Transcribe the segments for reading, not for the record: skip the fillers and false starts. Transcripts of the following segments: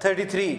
33,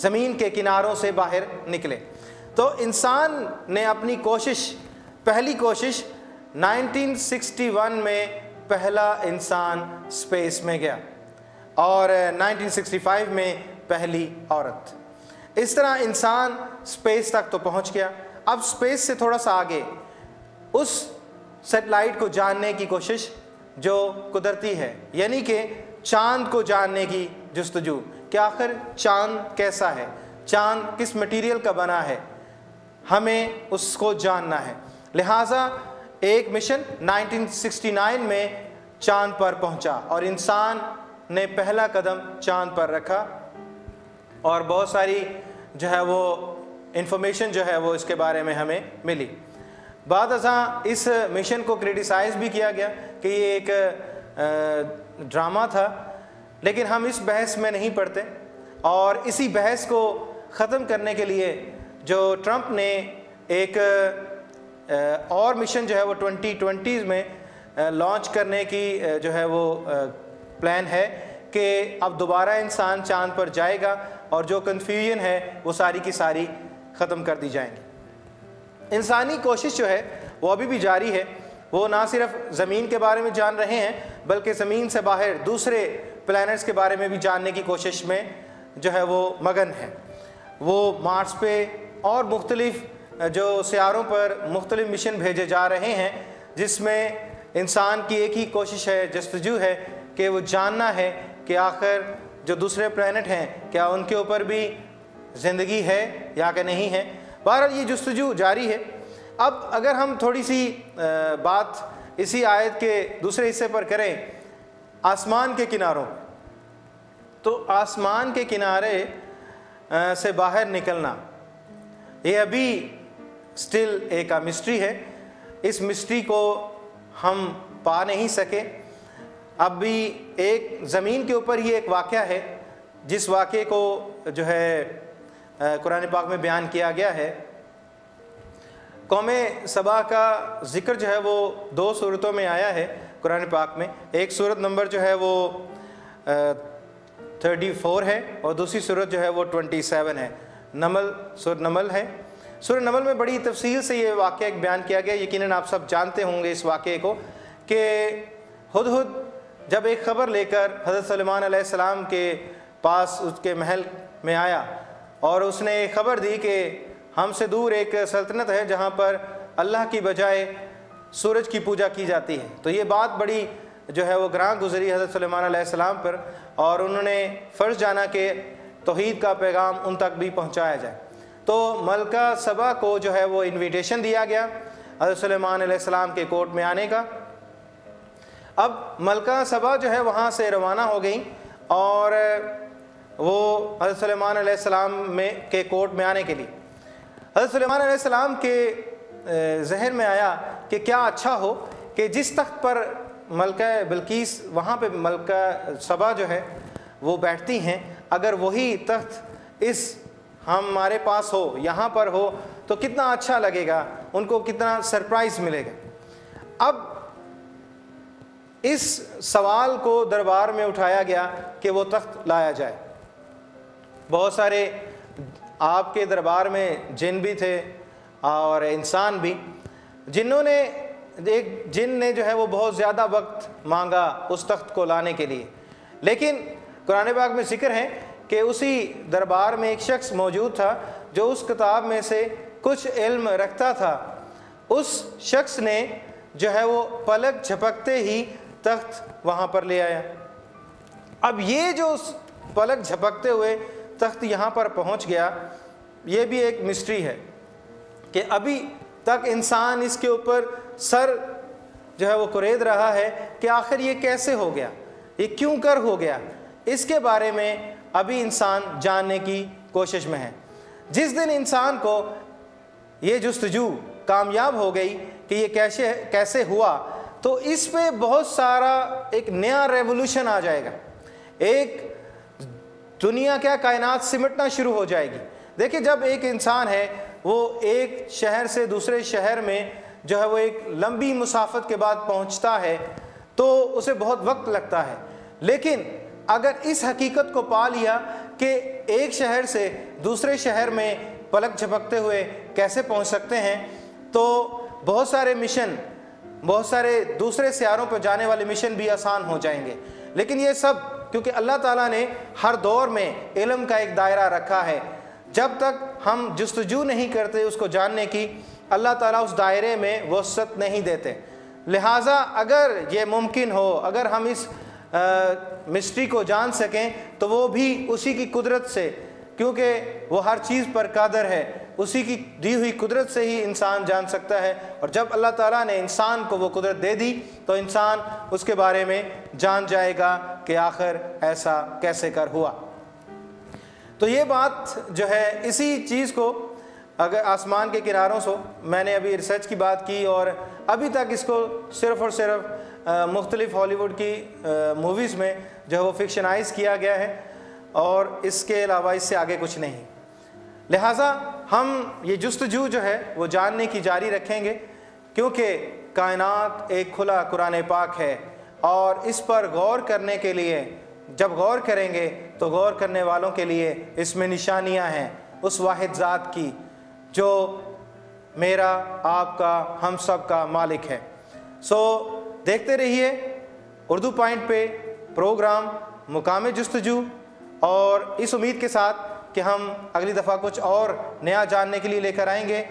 زمین کے کناروں سے باہر نکلے۔ تو انسان نے اپنی کوشش، پہلی کوشش 1961 میں پہلا انسان اسپیس میں گیا، اور 1965 میں پہلی عورت۔ اس طرح انسان اسپیس تک تو پہنچ گیا۔ اب اسپیس سے تھوڑا سا آگے اس سیٹلائٹ کو جاننے کی کوشش جو قدرتی ہے، یعنی کہ چاند کو جاننے کی جستجو کہ آخر چاند کیسا ہے، چاند کس مٹیریل کا بنا ہے، ہمیں اس کو جاننا ہے۔ لہٰذا ایک مشن 1969 میں چاند پر پہنچا اور انسان نے پہلا قدم چاند پر رکھا، اور بہت ساری جو ہے وہ انفارمیشن جو ہے وہ اس کے بارے میں ہمیں ملی۔ بعد ازاں اس مشن کو کرٹیسائز بھی کیا گیا کہ یہ ایک ڈرامہ تھا، لیکن ہم اس بحث میں نہیں پڑتے، اور اسی بحث کو ختم کرنے کے لیے جو ٹرمپ نے ایک اور مشن جو ہے وہ 2020 میں لانچ کرنے کی جو ہے وہ پلان ہے کہ اب دوبارہ انسان چاند پر جائے گا، اور جو کنفیوژن ہے وہ ساری کی ساری ختم کر دی جائیں گی۔ انسانی کوشش جو ہے وہ ابھی بھی جاری ہے، وہ نہ صرف زمین کے بارے میں جان رہے ہیں بلکہ زمین سے باہر دوسرے پلانٹس کے بارے میں بھی جاننے کی کوشش میں جو ہے وہ مگن ہے۔ وہ مارس پہ اور مختلف جو سیاروں پر مختلف مشن بھیجے جا رہے ہیں، جس میں انسان کی ایک ہی کوشش ہے، جستجو ہے کہ وہ جاننا ہے کہ آخر جو دوسرے پلانٹ ہیں کیا ان کے اوپر بھی زندگی ہے یا کہ نہیں ہے۔ بہرحال یہ جستجو جاری ہے۔ اب اگر ہم تھوڑی سی بات اسی آیت کے دوسرے حصے پر کریں، آسمان کے کناروں، تو آسمان کے کنارے سے باہر نکلنا یہ ابھی سٹل ایک مسٹری ہے۔ اس مسٹری کو ہم پا نہیں سکے۔ اب بھی ایک زمین کے اوپر ہی ایک واقعہ ہے جس واقعے کو جو ہے قرآن پاک میں بیان کیا گیا ہے۔ قوم سبا کا ذکر جو ہے وہ 2 صورتوں میں آیا ہے قرآن پاک میں۔ ایک صورت نمبر جو ہے وہ 34 ہے، اور دوسری صورت جو ہے وہ 27 ہے۔ سورۃ نمل ہے۔ سورۃ نمل میں بڑی تفصیل سے یہ واقعہ بیان کیا گیا۔ یقیناً آپ سب جانتے ہوں گے اس واقعے کو کہ ہدہد جب ایک خبر لے کر حضرت سلیمان علیہ السلام کے پاس اس کے محل میں آیا، اور اس نے خبر دی کہ ہم سے دور ایک سلطنت ہے جہاں پر اللہ کی بجائے سورج کی پوجا کی جاتی ہے، تو یہ بات بڑی جو ہے وہ گراں گزری حضرت سلیمان علیہ السلام پر، اور انہوں نے فرض جانا کہ توحید کا پیغام ان تک بھی پہنچایا جائے۔ تو ملکہ سبا کو جو ہے وہ انویٹیشن دیا گیا حضرت سلیمان علیہ السلام کے کورٹ میں آنے کا۔ اب ملکہ سبا جو ہے وہاں سے روانہ ہو گئیں، اور وہ حضرت سلیمان علیہ السلام کے کورٹ میں آنے کے لیے حضرت سلیمان علیہ السلام کے ذہن میں آیا کہ کیا اچھا ہو کہ جس تخت پر ملکہ بلقیس، وہاں پہ ملکہ سبا جو ہے وہ بیٹھتی ہیں، اگر وہی تخت ہمارے پاس ہو، یہاں پر ہو، تو کتنا اچھا لگے گا، ان کو کتنا سرپرائز ملے گا۔ اب اس سوال کو دربار میں اٹھایا گیا کہ وہ تخت لایا جائے۔ بہت سارے آپ کے دربار میں جن بھی تھے اور انسان بھی۔ ایک جن نے جو ہے وہ بہت زیادہ وقت مانگا اس تخت کو لانے کے لیے، لیکن قرآن پاک میں ذکر ہے کہ اسی دربار میں ایک شخص موجود تھا جو اس کتاب میں سے کچھ علم رکھتا تھا۔ اس شخص نے جو ہے وہ پلک جھپکتے ہی تخت وہاں پر لے آیا۔ اب یہ جو پلک جھپکتے ہوئے تخت یہاں پر پہنچ گیا، یہ بھی ایک مسٹری ہے کہ ابھی تک انسان اس کے اوپر سر جو ہے وہ کرید رہا ہے کہ آخر یہ کیسے ہو گیا، یہ کیوں کر ہو گیا۔ اس کے بارے میں ابھی انسان جاننے کی کوشش میں ہے۔ جس دن انسان کو یہ جستجو کامیاب ہو گئی کہ یہ کیسے ہوا، تو اس پہ بہت سارا ایک نیا ریولوشن آ جائے گا، ایک دنیا کیا کائنات سمٹنا شروع ہو جائے گی۔ دیکھیں، جب ایک انسان ہے وہ ایک شہر سے دوسرے شہر میں جو ہے وہ ایک لمبی مسافت کے بعد پہنچتا ہے تو اسے بہت وقت لگتا ہے، لیکن اگر اس حقیقت کو پا لیا کہ ایک شہر سے دوسرے شہر میں پلک جھپکتے ہوئے کیسے پہنچ سکتے ہیں، تو بہت سارے مشن، بہت سارے دوسرے سیاروں پر جانے والے مشن بھی آسان ہو جائیں گے۔ لیکن یہ سب کیونکہ اللہ تعالیٰ نے ہر دور میں علم کا ایک دائرہ رکھا ہے، جب تک ہم جستجو نہیں کرتے اس کو جاننے کی، اللہ تعالیٰ اس دائرے میں وسعت نہیں دیتے۔ لہٰذا اگر یہ ممکن ہو، اگر ہم اس مسٹری کو جان سکیں تو وہ بھی اسی کی قدرت سے، کیونکہ وہ ہر چیز پر قادر ہے، اسی کی دی ہوئی قدرت سے ہی انسان جان سکتا ہے۔ اور جب اللہ تعالیٰ نے انسان کو وہ قدرت دے دی تو انسان اس کے بارے میں جان جائے گا کہ آخر ایسا کیسے کر ہوا۔ تو یہ بات جو ہے، اسی چیز کو اگر آسمان کے کناروں سے، میں نے ابھی ریسرچ کی بات کی، اور ابھی تک اس کو صرف اور صرف مختلف ہالی ووڈ کی موویز میں جو ہے وہ فکشنائز کیا گیا ہے، اور اس کے علاوہ اس سے آگے کچھ نہیں۔ لہٰذا ہم یہ جستجو جو ہے وہ جاننے کی جاری رکھیں گے، کیونکہ کائنات ایک کھلا قرآن پاک ہے، اور اس پر غور کرنے کے لیے جب غور کریں گے تو غور کرنے والوں کے لیے اس میں نشانیاں ہیں اس واحد ذات کی جو میرا، آپ کا، ہم سب کا مالک ہے۔ دیکھتے رہیے اردو پوائنٹ پہ پروگرام مقام جستجو، اور اس امید کے ساتھ کہ ہم اگلی دفعہ کچھ اور نیا جاننے کے لیے لے کر آئیں گے۔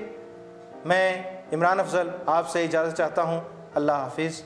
میں عمران افضل آپ سے اجازت چاہتا ہوں۔ اللہ حافظ۔